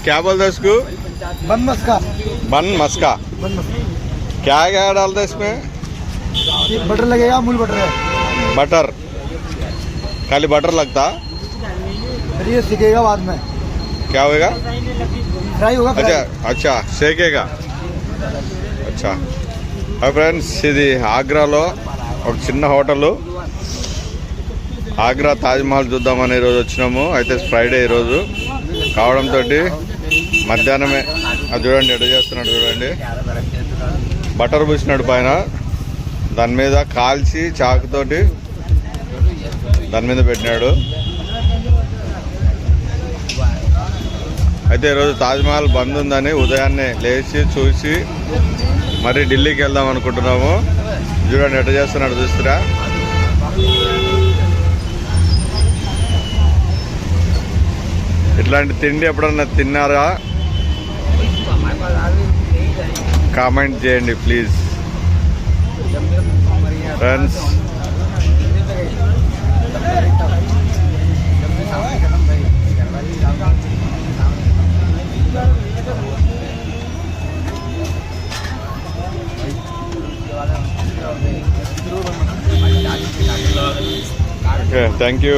क्या बोलते हैं इसको? बन मस्का। बन मस्का। बन मस्का क्या क्या डालते हैं इसमें? ये बटर लगेगा, अमूल बटर है। बटर, खाली बटर लगता? फिर ये सीखेगा बाद में, क्या होगा? फ्राई होगा। अच्छा अच्छा, సేకేగా. అచ్చా. ఫ్రెండ్స్, ఇది ఆగ్రాలో ఒక చిన్న హోటల్. ఆగ్రా తాజ్మహల్ చూద్దామని ఈరోజు వచ్చినాము. అయితే ఫ్రైడే ఈరోజు కావడంతో మధ్యాహ్నమే అది చూడండి ఎడ చేస్తున్నాడు చూడండి. బటర్ పూసినాడు పైన, దాని మీద కాల్చి చాకుతోటి దాని మీద పెట్టినాడు. అయితే ఈరోజు తాజ్మహల్ బంద్ ఉందని ఉదయాన్నే లేచి చూసి మరి ఢిల్లీకి వెళ్దాం అనుకుంటున్నాము. చూడండి ఎట్లా చేస్తున్నాడు చూస్తురా. ఇట్లాంటి తిండి ఎప్పుడన్నా తిన్నారా? కామెంట్ చేయండి please friends. Okay, thank you.